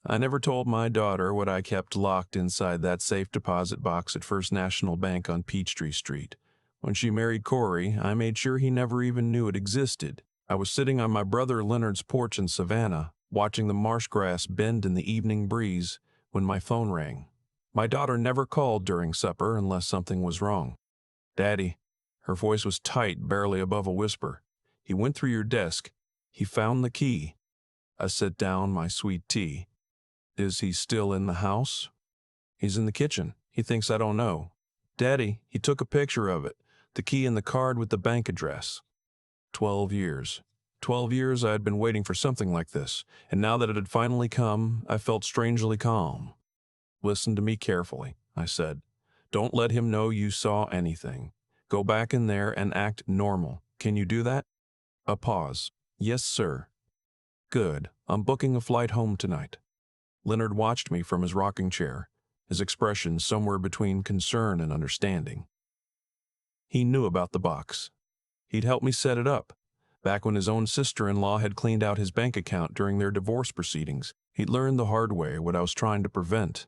I never told my daughter what I kept locked inside that safe deposit box at First National Bank on Peachtree Street. When she married Corey, I made sure he never even knew it existed. I was sitting on my brother Leonard's porch in Savannah, watching the marsh grass bend in the evening breeze, when my phone rang. My daughter never called during supper unless something was wrong. "Daddy," her voice was tight, barely above a whisper. "He went through your desk. He found the key." I set down my sweet tea. "Is he still in the house?" "He's in the kitchen. He thinks I don't know." "Daddy, he took a picture of it, the key and the card with the bank address." 12 years. 12 years I had been waiting for something like this, and now that it had finally come, I felt strangely calm. "Listen to me carefully," I said. "Don't let him know you saw anything. Go back in there and act normal. Can you do that?" A pause. "Yes, sir." "Good. I'm booking a flight home tonight." Leonard watched me from his rocking chair, his expression somewhere between concern and understanding. He knew about the box. He'd helped me set it up. Back when his own sister-in-law had cleaned out his bank account during their divorce proceedings, he'd learned the hard way what I was trying to prevent.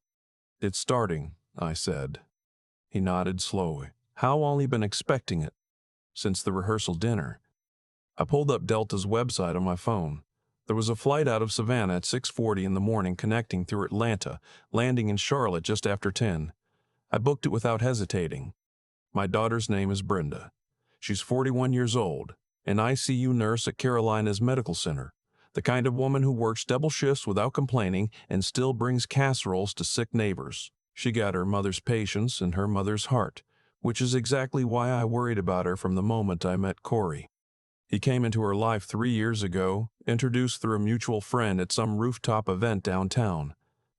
"It's starting," I said. He nodded slowly. "How all he been expecting it?" "Since the rehearsal dinner." I pulled up Delta's website on my phone. There was a flight out of Savannah at 6:40 in the morning connecting through Atlanta, landing in Charlotte just after 10. I booked it without hesitating. My daughter's name is Brenda. She's 41 years old, an ICU nurse at Carolina's Medical Center, the kind of woman who works double shifts without complaining and still brings casseroles to sick neighbors. She got her mother's patience and her mother's heart, which is exactly why I worried about her from the moment I met Corey. He came into her life 3 years ago, introduced through a mutual friend at some rooftop event downtown.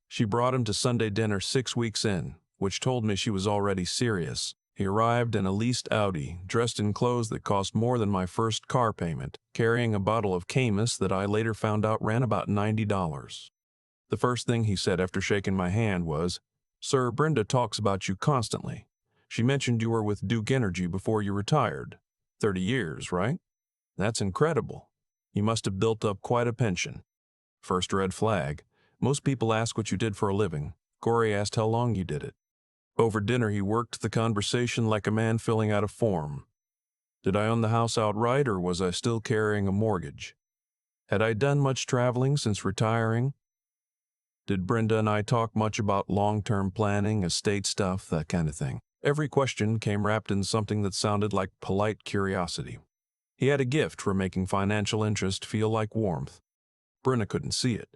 She brought him to Sunday dinner 6 weeks in, which told me she was already serious. He arrived in a leased Audi, dressed in clothes that cost more than my first car payment, carrying a bottle of Camus that I later found out ran about $90. The first thing he said after shaking my hand was, "Sir, Brenda talks about you constantly. She mentioned you were with Duke Energy before you retired. 30 years, right? That's incredible. You must have built up quite a pension." First red flag. Most people ask what you did for a living. Corey asked how long you did it. Over dinner he worked the conversation like a man filling out a form. Did I own the house outright, or was I still carrying a mortgage? Had I done much traveling since retiring? Did Brenda and I talk much about long-term planning, estate stuff, that kind of thing? Every question came wrapped in something that sounded like polite curiosity. He had a gift for making financial interest feel like warmth. Brenda couldn't see it.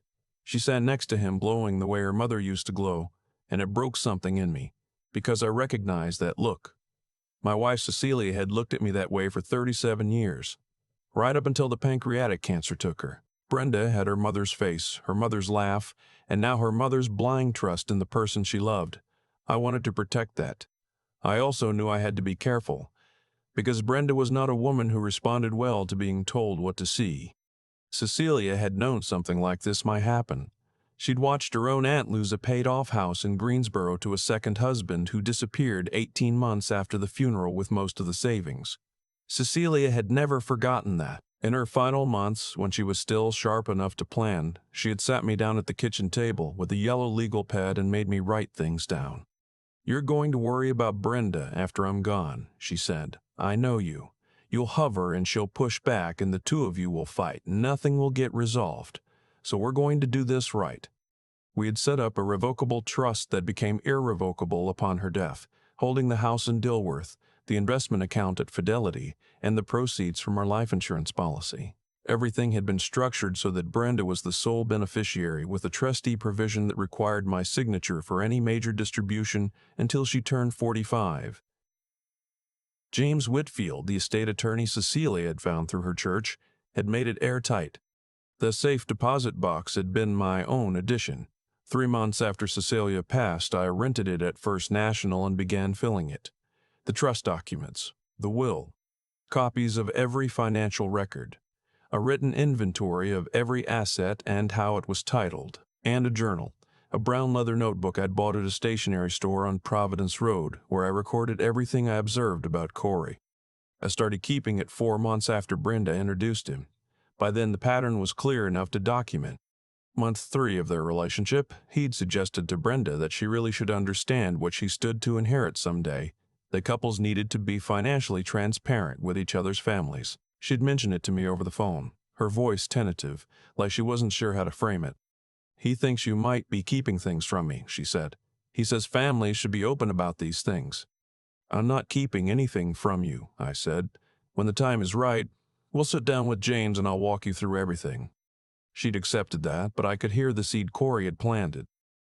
She sat next to him glowing the way her mother used to glow, and it broke something in me, because I recognized that look. My wife Cecilia had looked at me that way for 37 years, right up until the pancreatic cancer took her. Brenda had her mother's face, her mother's laugh, and now her mother's blind trust in the person she loved. I wanted to protect that. I also knew I had to be careful, because Brenda was not a woman who responded well to being told what to see. Cecilia had known something like this might happen. She'd watched her own aunt lose a paid-off house in Greensboro to a second husband who disappeared 18 months after the funeral with most of the savings. Cecilia had never forgotten that. In her final months, when she was still sharp enough to plan, she had sat me down at the kitchen table with a yellow legal pad and made me write things down. "You're going to worry about Brenda after I'm gone," she said. "I know you. You'll hover and she'll push back and the two of you will fight. Nothing will get resolved. So we're going to do this right." We had set up a revocable trust that became irrevocable upon her death, holding the house in Dilworth, the investment account at Fidelity, and the proceeds from our life insurance policy. Everything had been structured so that Brenda was the sole beneficiary, with a trustee provision that required my signature for any major distribution until she turned 45. James Whitfield, the estate attorney Cecilia had found through her church, had made it airtight. The safe deposit box had been my own addition. 3 months after Cecilia passed, I rented it at First National and began filling it. The trust documents, the will, copies of every financial record, a written inventory of every asset and how it was titled, and a journal, a brown leather notebook I'd bought at a stationery store on Providence Road, where I recorded everything I observed about Corey. I started keeping it 4 months after Brenda introduced him. By then the pattern was clear enough to document. Month 3 of their relationship, he'd suggested to Brenda that she really should understand what she stood to inherit someday. The couples needed to be financially transparent with each other's families. She'd mentioned it to me over the phone, her voice tentative, like she wasn't sure how to frame it. "He thinks you might be keeping things from me," she said. "He says families should be open about these things." "I'm not keeping anything from you," I said. "When the time is right, we'll sit down with James and I'll walk you through everything." She'd accepted that, but I could hear the seed Corey had planted.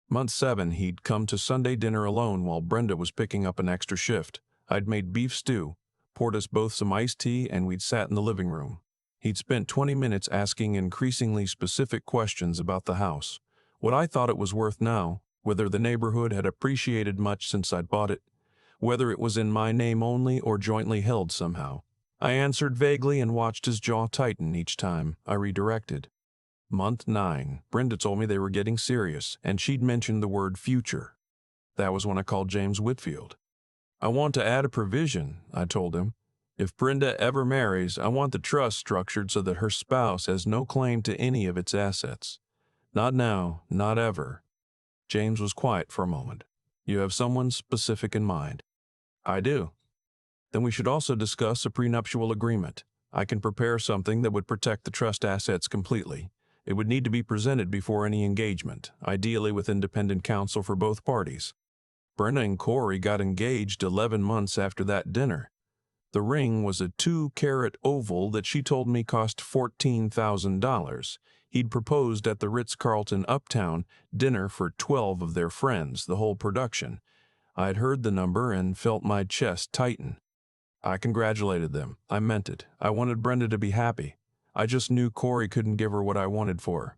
Month 7, he'd come to Sunday dinner alone while Brenda was picking up an extra shift. I'd made beef stew, poured us both some iced tea, and we'd sat in the living room. He'd spent 20 minutes asking increasingly specific questions about the house, what I thought it was worth now, whether the neighborhood had appreciated much since I'd bought it, whether it was in my name only or jointly held somehow. I answered vaguely and watched his jaw tighten each time I redirected. Month 9, Brenda told me they were getting serious, and she'd mentioned the word future. That was when I called James Whitfield. "I want to add a provision," I told him. "If Brenda ever marries, I want the trust structured so that her spouse has no claim to any of its assets. Not now, not ever." James was quiet for a moment. "You have someone specific in mind?" "I do." "Then we should also discuss a prenuptial agreement. I can prepare something that would protect the trust assets completely. It would need to be presented before any engagement, ideally with independent counsel for both parties." Brenda and Corey got engaged 11 months after that dinner. The ring was a 2-carat oval that she told me cost $14,000. He'd proposed at the Ritz-Carlton Uptown, dinner for 12 of their friends, the whole production. I'd heard the number and felt my chest tighten. I congratulated them. I meant it. I wanted Brenda to be happy. I just knew Corey couldn't give her what I wanted for her.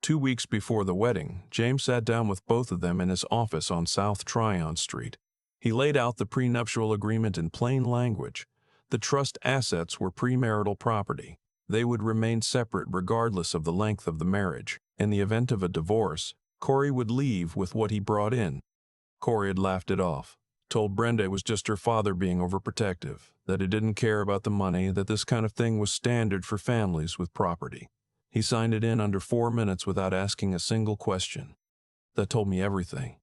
2 weeks before the wedding, James sat down with both of them in his office on South Tryon Street. He laid out the prenuptial agreement in plain language. The trust assets were premarital property. They would remain separate regardless of the length of the marriage. In the event of a divorce, Corey would leave with what he brought in. Corey had laughed it off, told Brenda it was just her father being overprotective, that he didn't care about the money, that this kind of thing was standard for families with property. He signed it in under 4 minutes without asking a single question. That told me everything.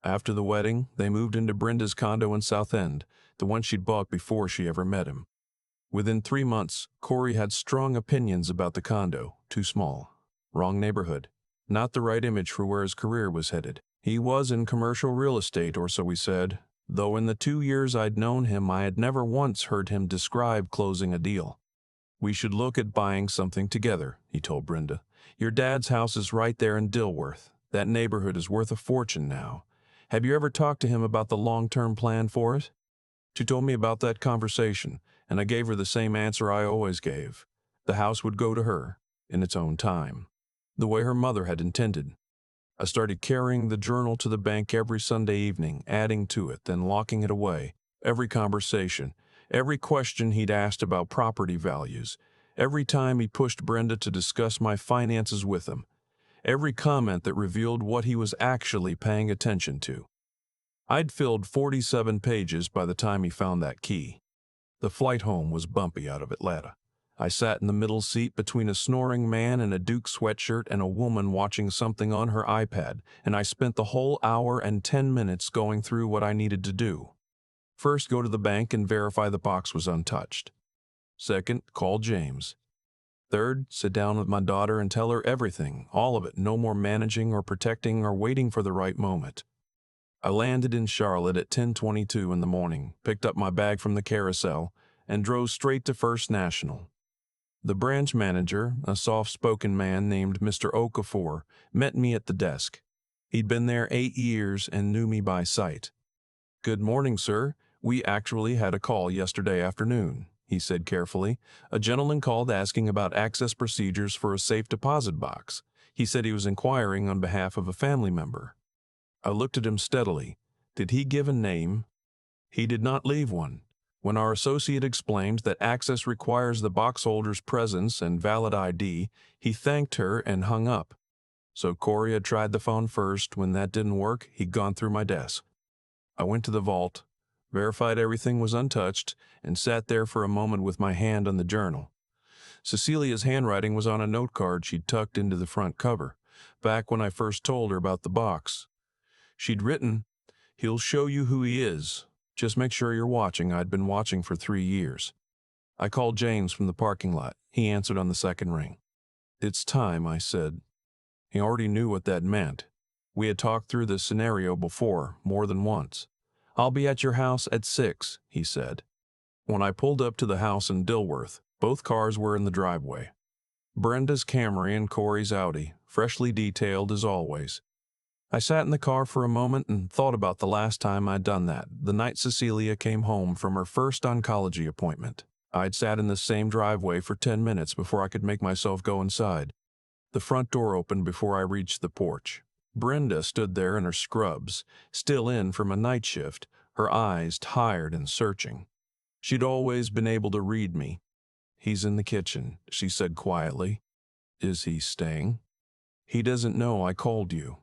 After the wedding, they moved into Brenda's condo in South End, the one she'd bought before she ever met him. Within 3 months, Corey had strong opinions about the condo. Too small. Wrong neighborhood. Not the right image for where his career was headed. He was in commercial real estate, or so he said, though in the 2 years I'd known him, I had never once heard him describe closing a deal. "We should look at buying something together," he told Brenda. "Your dad's house is right there in Dilworth. That neighborhood is worth a fortune now. Have you ever talked to him about the long-term plan for it?" She told me about that conversation, and I gave her the same answer I always gave. The house would go to her, in its own time, the way her mother had intended. I started carrying the journal to the bank every Sunday evening, adding to it, then locking it away. Every conversation, every question he'd asked about property values, every time he pushed Brenda to discuss my finances with him, every comment that revealed what he was actually paying attention to. I'd filled 47 pages by the time he found that key. The flight home was bumpy out of Atlanta. I sat in the middle seat between a snoring man in a Duke sweatshirt and a woman watching something on her iPad, and I spent the whole hour and 10 minutes going through what I needed to do. First, go to the bank and verify the box was untouched. Second, call James. Third, sit down with my daughter and tell her everything, all of it, no more managing or protecting or waiting for the right moment. I landed in Charlotte at 10:22 in the morning, picked up my bag from the carousel, and drove straight to First National. The branch manager, a soft-spoken man named Mr. Okafor, met me at the desk. He'd been there 8 years and knew me by sight. "Good morning, sir. We actually had a call yesterday afternoon," he said carefully. "A gentleman called asking about access procedures for a safe deposit box. He said he was inquiring on behalf of a family member." I looked at him steadily. Did he give a name? He did not leave one. When our associate explained that access requires the box holder's presence and valid ID, he thanked her and hung up. So Corey had tried the phone first. When that didn't work, he'd gone through my desk. I went to the vault, verified everything was untouched, and sat there for a moment with my hand on the journal. Cecilia's handwriting was on a note card she'd tucked into the front cover. back when I first told her about the box. She'd written, "He'll show you who he is. Just make sure you're watching." I'd been watching for 3 years. I called James from the parking lot. He answered on the second ring. "It's time," I said. He already knew what that meant. We had talked through this scenario before, more than once. "I'll be at your house at 6, he said. When I pulled up to the house in Dilworth, both cars were in the driveway. Brenda's Camry and Corey's Audi, freshly detailed as always. I sat in the car for a moment and thought about the last time I'd done that, the night Cecilia came home from her first oncology appointment. I'd sat in the same driveway for 10 minutes before I could make myself go inside. The front door opened before I reached the porch. Brenda stood there in her scrubs, still in from a night shift, her eyes tired and searching. She'd always been able to read me. "He's in the kitchen," she said quietly. "Is he staying?" "He doesn't know I called you."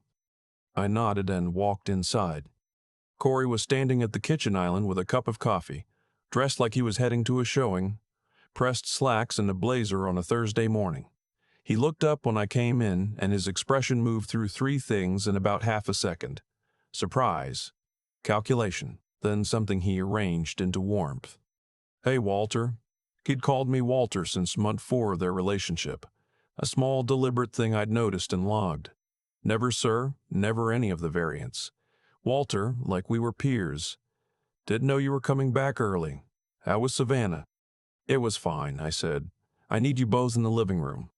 I nodded and walked inside. Corey was standing at the kitchen island with a cup of coffee, dressed like he was heading to a showing, pressed slacks and a blazer on a Thursday morning. He looked up when I came in, and his expression moved through three things in about half a second: surprise, calculation, then something he arranged into warmth. "Hey, Walter." He'd called me Walter since month 4 of their relationship, a small, deliberate thing I'd noticed and logged. Never sir, never any of the variants. Walter, like we were peers. "Didn't know you were coming back early. How was Savannah?" "It was fine," I said. "I need you both in the living room."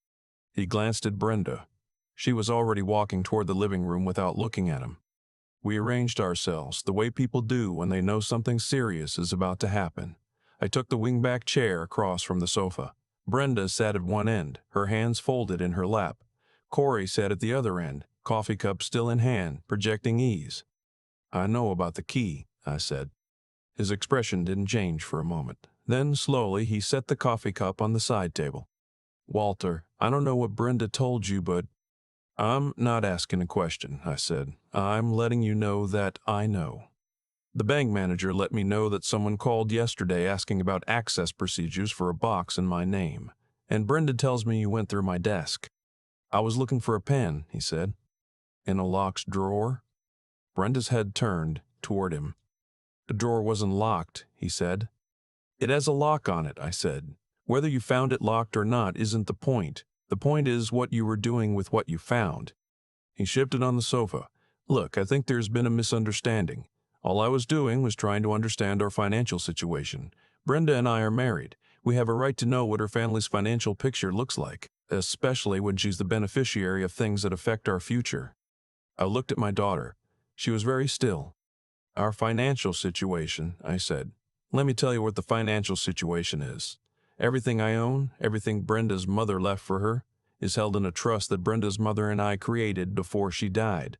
He glanced at Brenda. She was already walking toward the living room without looking at him. We arranged ourselves the way people do when they know something serious is about to happen. I took the wingback chair across from the sofa. Brenda sat at one end, her hands folded in her lap. Corey sat at the other end, coffee cup still in hand, projecting ease. "I know about the key," I said. His expression didn't change for a moment. Then, slowly, he set the coffee cup on the side table. "Walter, I don't know what Brenda told you, but—" "I'm not asking a question," I said. "I'm letting you know that I know. The bank manager let me know that someone called yesterday asking about access procedures for a box in my name, and Brenda tells me you went through my desk." "I was looking for a pen," he said. "In a locked drawer?" Brenda's head turned toward him. "The drawer wasn't locked," he said. "It has a lock on it," I said. "Whether you found it locked or not isn't the point. The point is what you were doing with what you found." He shifted on the sofa. "Look, I think there's been a misunderstanding. All I was doing was trying to understand our financial situation. Brenda and I are married. We have a right to know what her family's financial picture looks like, especially when she's the beneficiary of things that affect our future." I looked at my daughter. She was very still. "Our financial situation," I said. "Let me tell you what the financial situation is. Everything I own, everything Brenda's mother left for her, is held in a trust that Brenda's mother and I created before she died.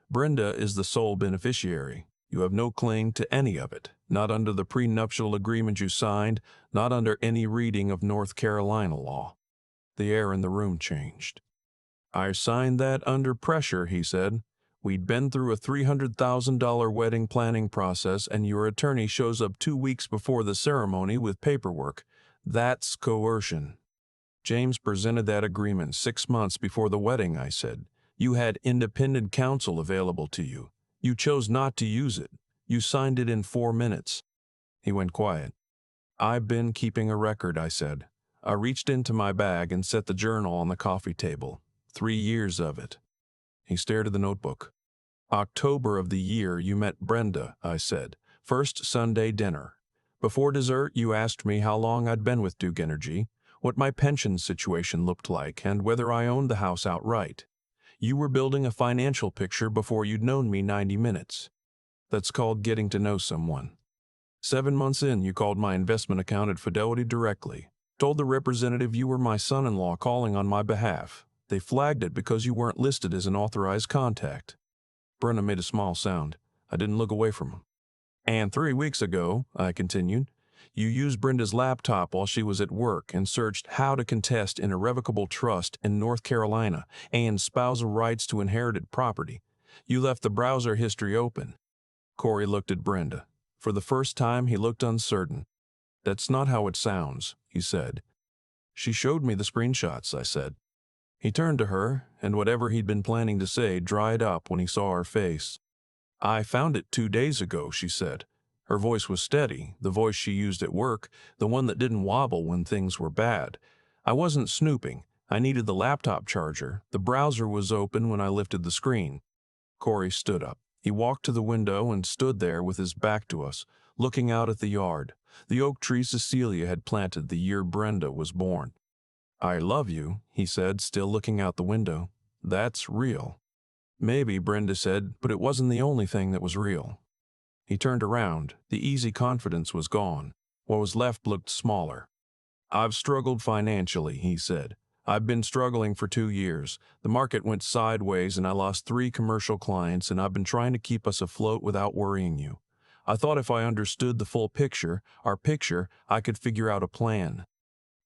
Brenda is the sole beneficiary. You have no claim to any of it, not under the prenuptial agreement you signed, not under any reading of North Carolina law." The air in the room changed. "I signed that under pressure," he said. "We'd been through a $300,000 wedding planning process, and your attorney shows up 2 weeks before the ceremony with paperwork. That's coercion." "James presented that agreement 6 months before the wedding," I said. "You had independent counsel available to you. You chose not to use it. You signed it in 4 minutes. He went quiet. "I've been keeping a record," I said. I reached into my bag and set the journal on the coffee table. 3 years of it. He stared at the notebook. "October of the year you met Brenda," I said. "First Sunday dinner. Before dessert, you asked me how long I'd been with Duke Energy, what my pension situation looked like, and whether I owned the house outright. You were building a financial picture before you'd known me 90 minutes. That's called getting to know someone. 7 months in, you called my investment account at Fidelity directly, told the representative you were my son-in-law calling on my behalf. They flagged it because you weren't listed as an authorized contact." Brenna made a small sound. I didn't look away from him. "And 3 weeks ago," I continued, "you used Brenda's laptop while she was at work and searched how to contest an irrevocable trust in North Carolina and spousal rights to inherited property. You left the browser history open." Corey looked at Brenda. For the first time, he looked uncertain. "That's not how it sounds," he said. "She showed me the screenshots," I said. He turned to her, and whatever he'd been planning to say dried up when he saw her face. "I found it 2 days ago," she said. Her voice was steady, the voice she used at work, the one that didn't wobble when things were bad. "I wasn't snooping. I needed the laptop charger. The browser was open when I lifted the screen." Corey stood up. He walked to the window and stood there with his back to us, looking out at the yard, the oak tree Cecilia had planted the year Brenda was born. "I love you," he said, still looking out the window. "That's real." "Maybe," Brenda said, "but it wasn't the only thing that was real." He turned around. The easy confidence was gone. What was left looked smaller. "I've struggled financially," he said. "I've been struggling for 2 years. The market went sideways and I lost 3 commercial clients, and I've been trying to keep us afloat without worrying you. I thought if I understood the full picture, our picture, I could figure out a plan."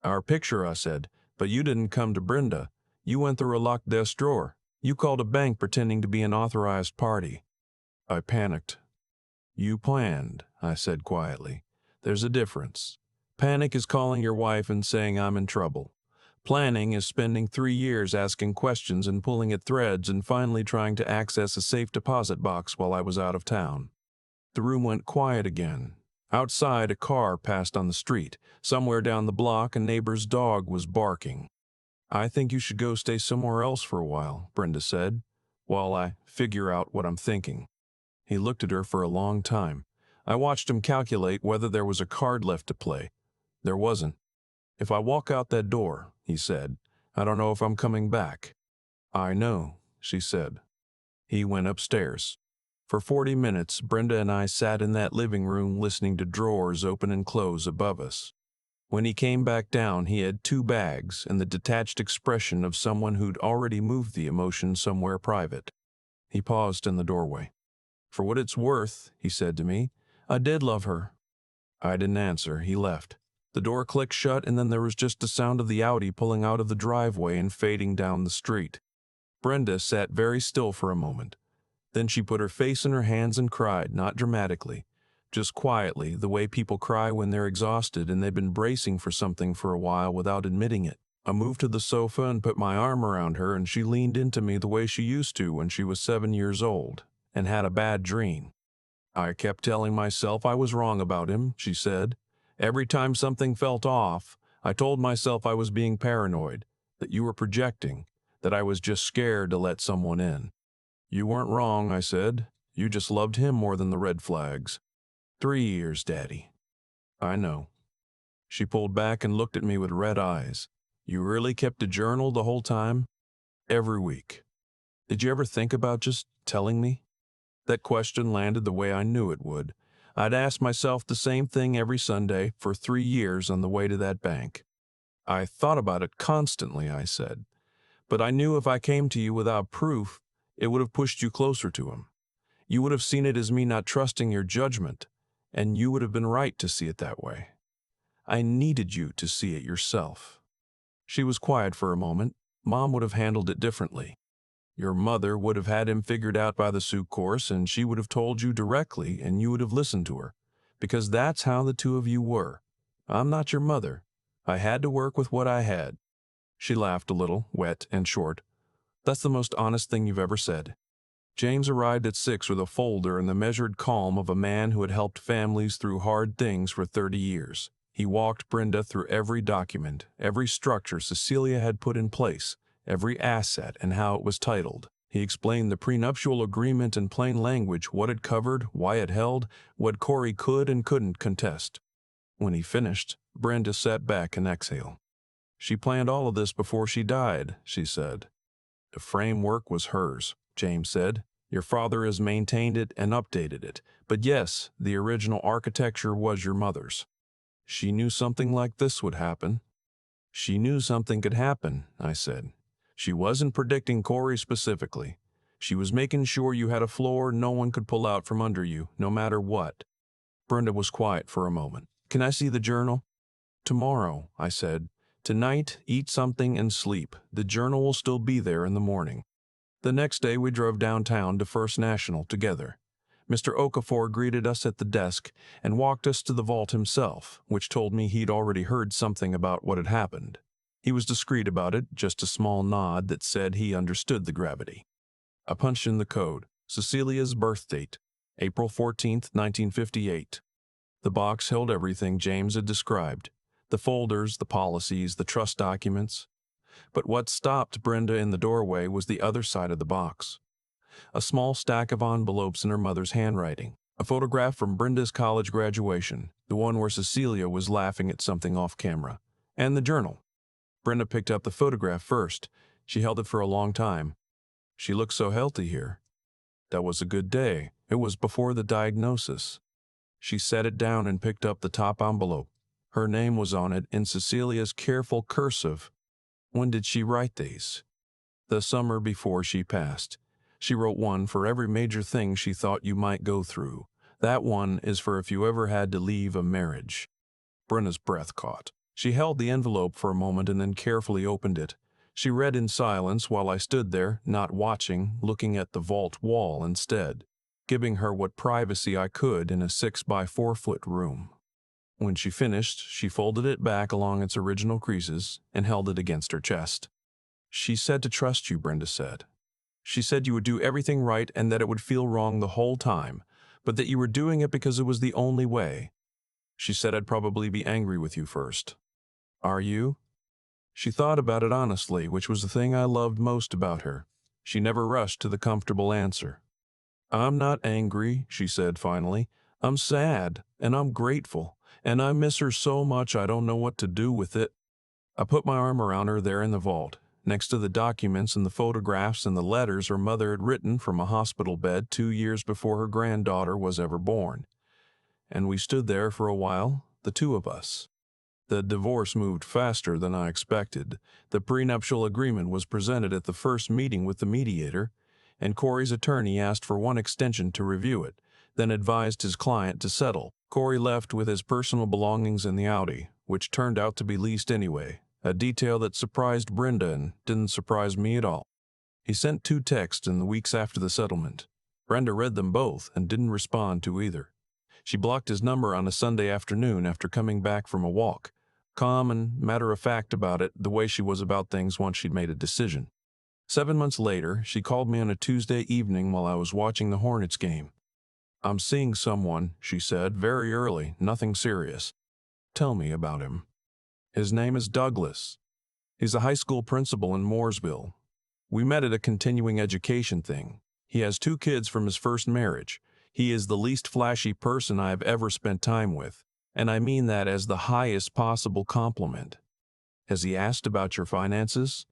"Our picture," I said, "but you didn't come to Brenda. You went through a locked desk drawer. You called a bank pretending to be an authorized party." I panicked. "You planned," I said quietly. "There's a difference. Panic is calling your wife and saying I'm in trouble. Planning is spending 3 years asking questions and pulling at threads and finally trying to access a safe deposit box while I was out of town." The room went quiet again. Outside, a car passed on the street. Somewhere down the block, a neighbor's dog was barking. "I think you should go stay somewhere else for a while," Brenda said, "while I figure out what I'm thinking." He looked at her for a long time. I watched him calculate whether there was a card left to play. There wasn't. "If I walk out that door," he said, "I don't know if I'm coming back." "I know," she said. He went upstairs. For 40 minutes, Brenda and I sat in that living room listening to drawers open and close above us. When he came back down, he had 2 bags and the detached expression of someone who'd already moved the emotion somewhere private. He paused in the doorway. "For what it's worth," he said to me, "I did love her." I didn't answer. He left. The door clicked shut, and then there was just the sound of the Audi pulling out of the driveway and fading down the street. Brenda sat very still for a moment. Then she put her face in her hands and cried, not dramatically, just quietly, the way people cry when they're exhausted and they've been bracing for something for a while without admitting it. I moved to the sofa and put my arm around her, and she leaned into me the way she used to when she was 7 years old and had a bad dream. "I kept telling myself I was wrong about him," she said. "Every time something felt off, I told myself I was being paranoid, that you were projecting, that I was just scared to let someone in." "You weren't wrong," I said. "You just loved him more than the red flags." 3 years, Daddy." "I know." She pulled back and looked at me with red eyes. "You really kept a journal the whole time?" "Every week." "Did you ever think about just telling me?" That question landed the way I knew it would. I'd asked myself the same thing every Sunday for 3 years on the way to that bank. "I thought about it constantly," I said. "But I knew if I came to you without proof, it would have pushed you closer to him. You would have seen it as me not trusting your judgment, and you would have been right to see it that way. I needed you to see it yourself." She was quiet for a moment. "Mom would have handled it differently. Your mother would have had him figured out by the Sioux course, and she would have told you directly, and you would have listened to her, because that's how the two of you were. I'm not your mother. I had to work with what I had." She laughed a little, wet and short. "That's the most honest thing you've ever said." James arrived at 6 with a folder and the measured calm of a man who had helped families through hard things for 30 years. He walked Brenda through every document, every structure Cecilia had put in place, every asset and how it was titled. He explained the prenuptial agreement in plain language, what it covered, why it held, what Corey could and couldn't contest. When he finished, Brenda sat back and exhaled. "She planned all of this before she died," she said. "The framework was hers," James said. "Your father has maintained it and updated it. But yes, the original architecture was your mother's." "She knew something like this would happen." "She knew something could happen," I said. "She wasn't predicting Corey specifically. She was making sure you had a floor no one could pull out from under you, no matter what." Brenda was quiet for a moment. "Can I see the journal?" "Tomorrow," I said. "Tonight, eat something and sleep. The journal will still be there in the morning." The next day we drove downtown to First National together. Mr. Okafor greeted us at the desk and walked us to the vault himself, which told me he'd already heard something about what had happened. He was discreet about it, just a small nod that said he understood the gravity. I punched in the code, Cecilia's birth date, April 14th, 1958. The box held everything James had described, the folders, the policies, the trust documents. But what stopped Brenda in the doorway was the other side of the box. A small stack of envelopes in her mother's handwriting. A photograph from Brenda's college graduation, the one where Cecilia was laughing at something off camera. And the journal. Brenda picked up the photograph first. She held it for a long time. She looked so healthy here. That was a good day. It was before the diagnosis. She set it down and picked up the top envelope. Her name was on it in Cecilia's careful cursive. When did she write these? The summer before she passed. She wrote one for every major thing she thought you might go through. That one is for if you ever had to leave a marriage. Brenna's breath caught. She held the envelope for a moment and then carefully opened it. She read in silence while I stood there, not watching, looking at the vault wall instead, giving her what privacy I could in a 6-by-4-foot room. When she finished, she folded it back along its original creases and held it against her chest. She said to trust you, Brenda said. She said you would do everything right and that it would feel wrong the whole time, but that you were doing it because it was the only way. She said I'd probably be angry with you first. Are you? She thought about it honestly, which was the thing I loved most about her. She never rushed to the comfortable answer. I'm not angry, she said finally. I'm sad, and I'm grateful, and I miss her so much I don't know what to do with it. I put my arm around her there in the vault, next to the documents and the photographs and the letters her mother had written from a hospital bed 2 years before her granddaughter was ever born. And we stood there for a while, the two of us. The divorce moved faster than I expected. The prenuptial agreement was presented at the first meeting with the mediator, and Corey's attorney asked for one extension to review it, then advised his client to settle. Corey left with his personal belongings in the Audi, which turned out to be leased anyway, a detail that surprised Brenda and didn't surprise me at all. He sent 2 texts in the weeks after the settlement. Brenda read them both and didn't respond to either. She blocked his number on a Sunday afternoon after coming back from a walk, calm and matter-of-fact about it, the way she was about things once she'd made a decision. 7 months later, she called me on a Tuesday evening while I was watching the Hornets game. I'm seeing someone, she said, very early, nothing serious. Tell me about him. His name is Douglas. He's a high school principal in Mooresville. We met at a continuing education thing. He has 2 kids from his first marriage. He is the least flashy person I have ever spent time with, and I mean that as the highest possible compliment. Has he asked about your finances?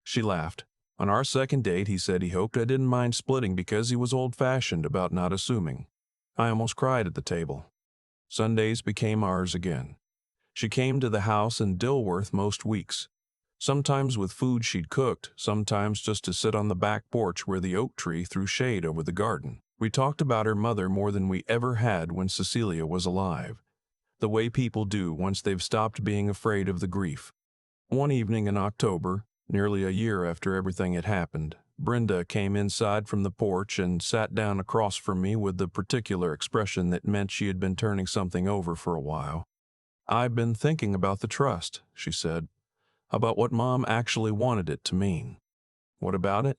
She laughed. On our second date, he said he hoped I didn't mind splitting because he was old-fashioned about not assuming. I almost cried at the table. Sundays became ours again. She came to the house in Dilworth most weeks, sometimes with food she'd cooked, sometimes just to sit on the back porch where the oak tree threw shade over the garden. We talked about her mother more than we ever had when Cecilia was alive, the way people do once they've stopped being afraid of the grief. One evening in October, nearly a year after everything had happened, Brenda came inside from the porch and sat down across from me with the particular expression that meant she had been turning something over for a while. I've been thinking about the trust, she said, about what Mom actually wanted it to mean. What about it?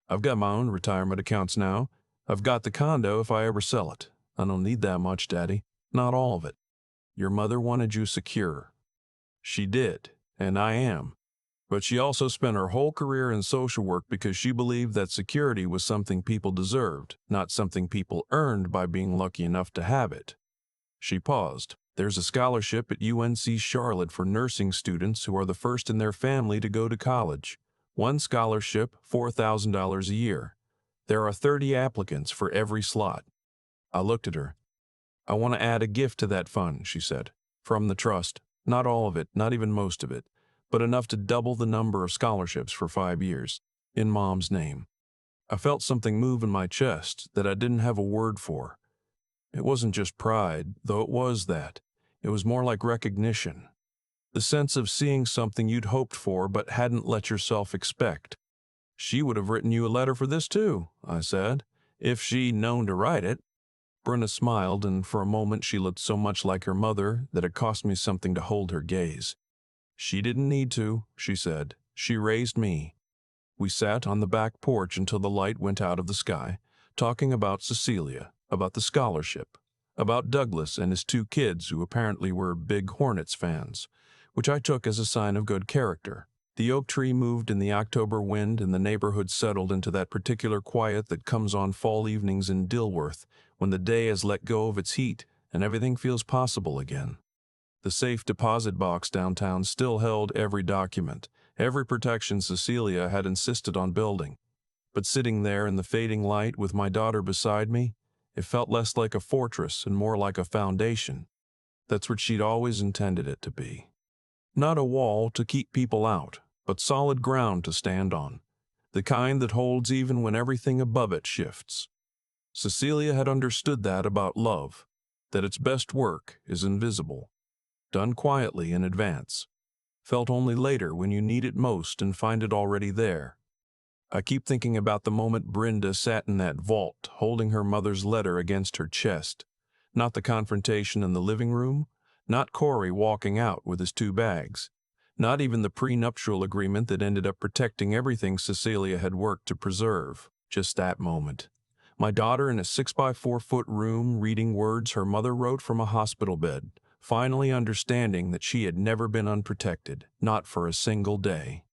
I've got my own retirement accounts now. I've got the condo if I ever sell it. I don't need that much, Daddy. Not all of it. Your mother wanted you secure. She did, and I am. But she also spent her whole career in social work because she believed that security was something people deserved, not something people earned by being lucky enough to have it. She paused. There's a scholarship at UNC Charlotte for nursing students who are the first in their family to go to college. One scholarship, $4,000 a year. There are 30 applicants for every slot. I looked at her. I want to add a gift to that fund, she said. From the trust. Not all of it, not even most of it, but enough to double the number of scholarships for 5 years. In Mom's name. I felt something move in my chest that I didn't have a word for. It wasn't just pride, though it was that. It was more like recognition. The sense of seeing something you'd hoped for but hadn't let yourself expect. She would have written you a letter for this too, I said, if she'd known to write it. Brenda smiled, and for a moment she looked so much like her mother that it cost me something to hold her gaze. "She didn't need to," she said. "She raised me." We sat on the back porch until the light went out of the sky, talking about Cecilia, about the scholarship, about Douglas and his two kids who apparently were big Hornets fans, which I took as a sign of good character. The oak tree moved in the October wind and the neighborhood settled into that particular quiet that comes on fall evenings in Dilworth when the day has let go of its heat and everything feels possible again. The safe deposit box downtown still held every document, every protection Cecilia had insisted on building. But sitting there in the fading light with my daughter beside me, it felt less like a fortress and more like a foundation. That's what she'd always intended it to be. Not a wall to keep people out, but solid ground to stand on, the kind that holds even when everything above it shifts. Cecilia had understood that about love, that its best work is invisible, done quietly in advance, felt only later when you need it most and find it already there. I keep thinking about the moment Brenda sat in that vault, holding her mother's letter against her chest. Not the confrontation in the living room, not Corey walking out with his two bags, not even the prenuptial agreement that ended up protecting everything Cecilia had worked to preserve. Just that moment. My daughter in a 6 by 4 foot room reading words her mother wrote from a hospital bed, finally understanding that she had never been unprotected, not for a single day.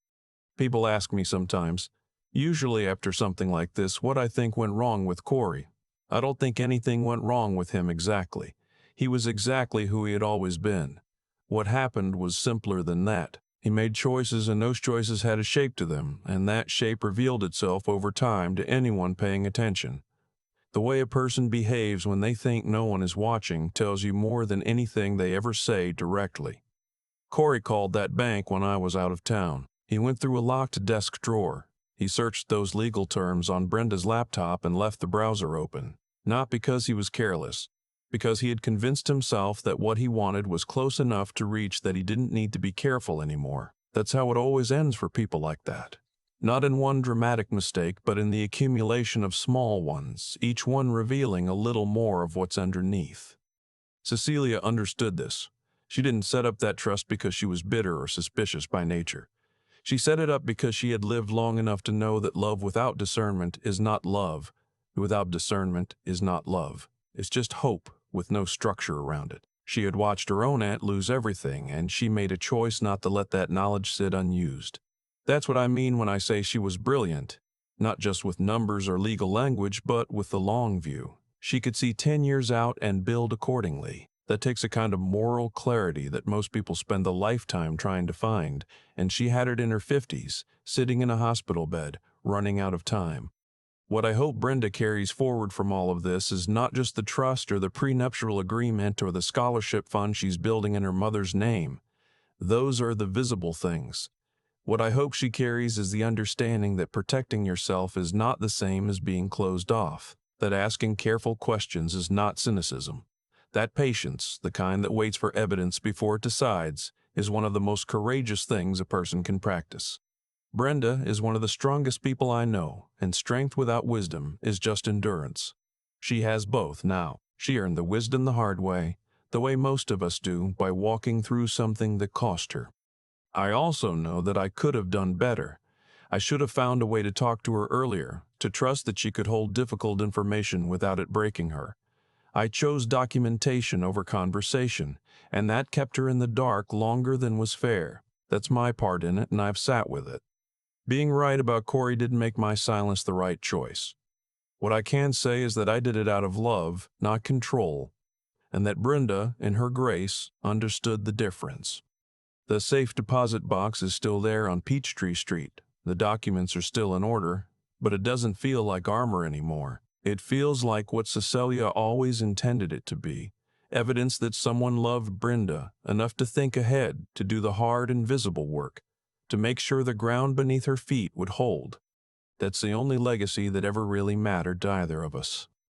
People ask me sometimes, usually after something like this, what I think went wrong with Corey. I don't think anything went wrong with him exactly. He was exactly who he had always been. What happened was simpler than that. He made choices and those choices had a shape to them, and that shape revealed itself over time to anyone paying attention. The way a person behaves when they think no one is watching tells you more than anything they ever say directly. Corey called that bank when I was out of town. He went through a locked desk drawer. He searched those legal terms on Brenda's laptop and left the browser open. Not because he was careless, because he had convinced himself that what he wanted was close enough to reach that he didn't need to be careful anymore. That's how it always ends for people like that. Not in one dramatic mistake, but in the accumulation of small ones, each one revealing a little more of what's underneath. Cecilia understood this. She didn't set up that trust because she was bitter or suspicious by nature. She set it up because she had lived long enough to know that love without discernment is not love. Without discernment is not love. It's just hope with no structure around it. She had watched her own aunt lose everything, and she made a choice not to let that knowledge sit unused. That's what I mean when I say she was brilliant, not just with numbers or legal language, but with the long view. She could see 10 years out and build accordingly. That takes a kind of moral clarity that most people spend a lifetime trying to find, and she had it in her 50s, sitting in a hospital bed, running out of time. What I hope Brenda carries forward from all of this is not just the trust or the prenuptial agreement or the scholarship fund she's building in her mother's name. Those are the visible things. What I hope she carries is the understanding that protecting yourself is not the same as being closed off, that asking careful questions is not cynicism. That patience, the kind that waits for evidence before it decides, is one of the most courageous things a person can practice. Brenda is one of the strongest people I know, and strength without wisdom is just endurance. She has both now. She earned the wisdom the hard way, the way most of us do, by walking through something that cost her. I also know that I could have done better. I should have found a way to talk to her earlier, to trust that she could hold difficult information without it breaking her. I chose documentation over conversation, and that kept her in the dark longer than was fair. That's my part in it, and I've sat with it. Being right about Corey didn't make my silence the right choice. What I can say is that I did it out of love, not control, and that Brenda, in her grace, understood the difference. The safe deposit box is still there on Peachtree Street. The documents are still in order, but it doesn't feel like armor anymore. It feels like what Cecilia always intended it to be, evidence that someone loved Brenda enough to think ahead, to do the hard invisible work, to make sure the ground beneath her feet would hold. That's the only legacy that ever really mattered to either of us.